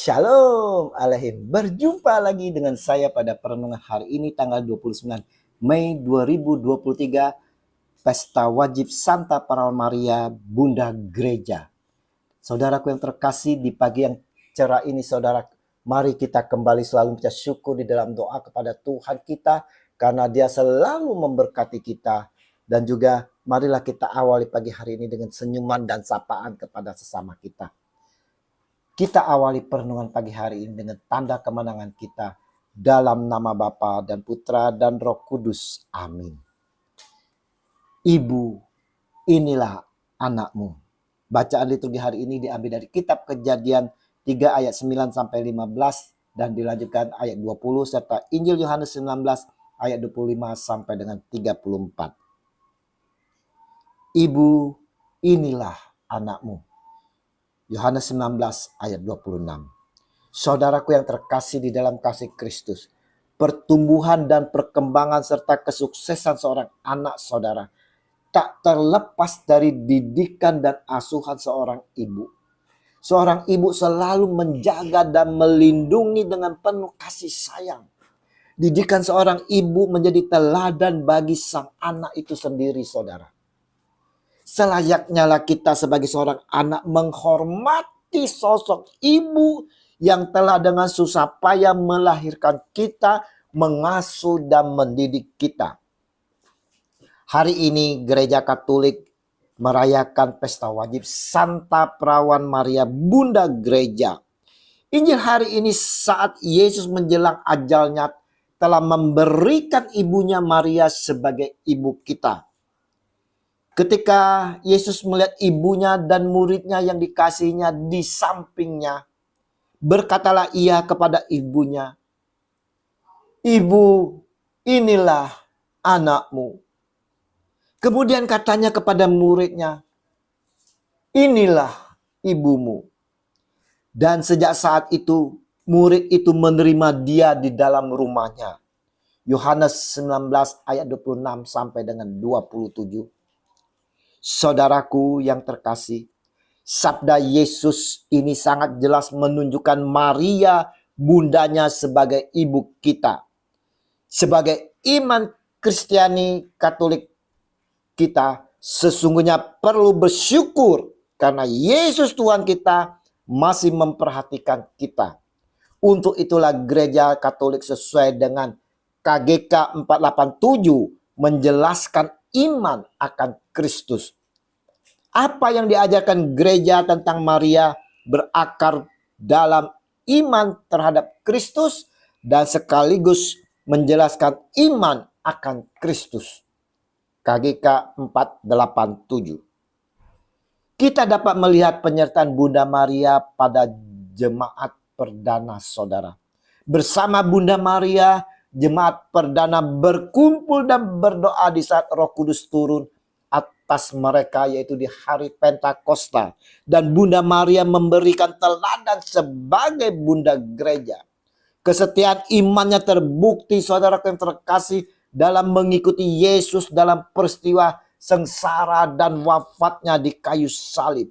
Shalom Alehim. Berjumpa lagi dengan saya pada perenungan hari ini tanggal 29 Mei 2023, Pesta Wajib Santa Perawan Maria Bunda Gereja. Saudaraku yang terkasih, di pagi yang cerah ini saudara, mari kita kembali selalu mengucap syukur di dalam doa kepada Tuhan kita karena Dia selalu memberkati kita. Dan juga marilah kita awali pagi hari ini dengan senyuman dan sapaan kepada sesama kita. Kita awali perenungan pagi hari ini dengan tanda kemenangan kita dalam nama Bapa dan Putra dan Roh Kudus. Amin. Ibu, inilah anakmu. Bacaan liturgi hari ini diambil dari kitab Kejadian 3 ayat 9 sampai 15 dan dilanjutkan ayat 20 serta Injil Yohanes 19 ayat 25 sampai dengan 34. Ibu, inilah anakmu. Yohanes 19 ayat 26. Saudaraku yang terkasih di dalam kasih Kristus, pertumbuhan dan perkembangan serta kesuksesan seorang anak saudara tak terlepas dari didikan dan asuhan seorang ibu. Seorang ibu selalu menjaga dan melindungi dengan penuh kasih sayang. Didikan seorang ibu menjadi teladan bagi sang anak itu sendiri, saudara. Selayaknya lah kita sebagai seorang anak menghormati sosok ibu yang telah dengan susah payah melahirkan kita, mengasuh dan mendidik kita. Hari ini Gereja Katolik merayakan pesta wajib Santa Perawan Maria Bunda Gereja. Injil hari ini saat Yesus menjelang ajalnya telah memberikan ibunya Maria sebagai ibu kita. Ketika Yesus melihat ibunya dan muridnya yang dikasihinya di sampingnya, berkatalah ia kepada ibunya, "Ibu, inilah anakmu." Kemudian katanya kepada muridnya, "Inilah ibumu." Dan sejak saat itu, murid itu menerima dia di dalam rumahnya. Yohanes 19 ayat 26 sampai dengan 27. Saudaraku yang terkasih, sabda Yesus ini sangat jelas menunjukkan Maria bundanya sebagai ibu kita. Sebagai iman Kristiani Katolik kita sesungguhnya perlu bersyukur karena Yesus Tuhan kita masih memperhatikan kita. Untuk itulah Gereja Katolik sesuai dengan KGK 487 menjelaskan iman akan Kristus. Apa yang diajarkan gereja tentang Maria berakar dalam iman terhadap Kristus dan sekaligus menjelaskan iman akan Kristus. KGK 487. Kita dapat melihat penyertaan Bunda Maria pada jemaat perdana saudara. Bersama Bunda Maria, jemaat perdana berkumpul dan berdoa di saat Roh Kudus turun atas mereka, yaitu di hari Pentakosta. Dan Bunda Maria memberikan teladan sebagai Bunda Gereja. Kesetiaan imannya terbukti saudara yang terkasih dalam mengikuti Yesus dalam peristiwa sengsara dan wafatnya di kayu salib.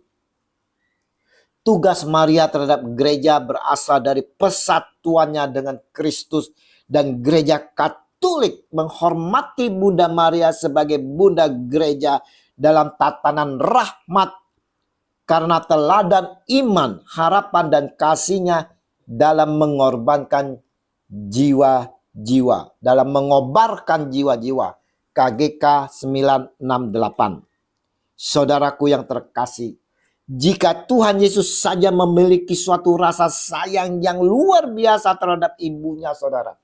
Tugas Maria terhadap gereja berasal dari persatuannya dengan Kristus, dan Gereja Katolik menghormati Bunda Maria sebagai Bunda Gereja dalam tatanan rahmat karena teladan iman, harapan dan kasihnya dalam mengorbankan jiwa-jiwa, dalam mengobarkan jiwa-jiwa. KGK 968. Saudaraku yang terkasih, jika Tuhan Yesus saja memiliki suatu rasa sayang yang luar biasa terhadap ibunya saudara,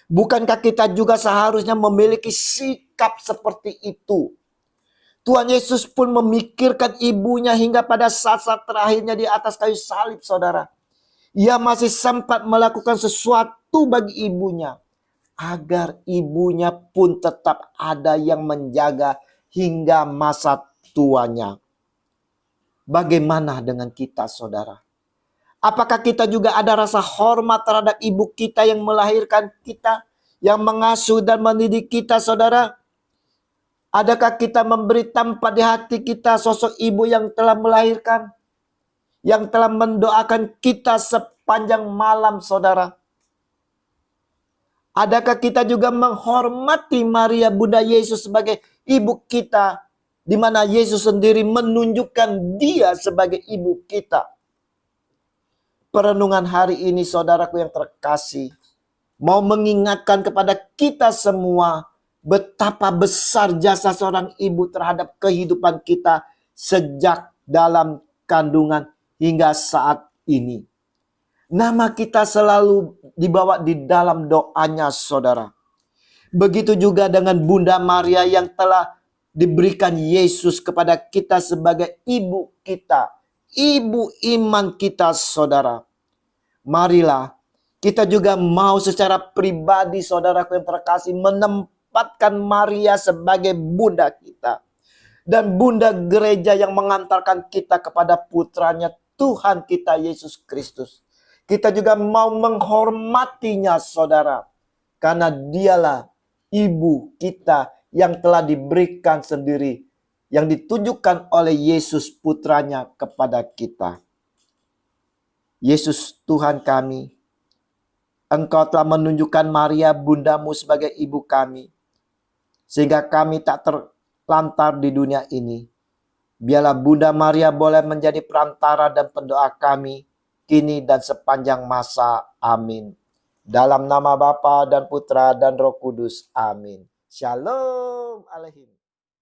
bukankah kita juga seharusnya memiliki sikap seperti itu? Tuhan Yesus pun memikirkan ibunya hingga pada saat-saat terakhirnya di atas kayu salib saudara. Ia masih sempat melakukan sesuatu bagi ibunya, agar ibunya pun tetap ada yang menjaga hingga masa tuanya. Bagaimana dengan kita saudara? Apakah kita juga ada rasa hormat terhadap ibu kita yang melahirkan kita, yang mengasuh dan mendidik kita saudara? Adakah kita memberi tempat di hati kita sosok ibu yang telah melahirkan? yang telah mendoakan kita sepanjang malam, saudara. Adakah kita juga menghormati Maria Bunda Yesus sebagai ibu kita, di mana Yesus sendiri menunjukkan dia sebagai ibu kita? Perenungan hari ini, saudaraku yang terkasih, mau mengingatkan kepada kita semua betapa besar jasa seorang ibu terhadap kehidupan kita sejak dalam kandungan hingga saat ini. Nama kita selalu dibawa di dalam doanya, saudara. Begitu juga dengan Bunda Maria yang telah diberikan Yesus kepada kita sebagai ibu kita, ibu iman kita, saudara. Marilah kita juga mau secara pribadi, saudaraku yang terkasih, menempatkan Maria sebagai bunda kita. Dan bunda gereja yang mengantarkan kita kepada putranya Tuhan kita Yesus Kristus. Kita juga mau menghormatinya, saudara. Karena dialah ibu kita yang telah diberikan sendiri, yang ditujukan oleh Yesus putranya kepada kita. Yesus Tuhan kami, Engkau telah menunjukkan Maria bundamu sebagai ibu kami, sehingga kami tak terlantar di dunia ini. Biarlah Bunda Maria boleh menjadi perantara dan pendoa kami, kini dan sepanjang masa. Amin. Dalam nama Bapa dan Putra dan Roh Kudus. Amin. Shalom Aleichem.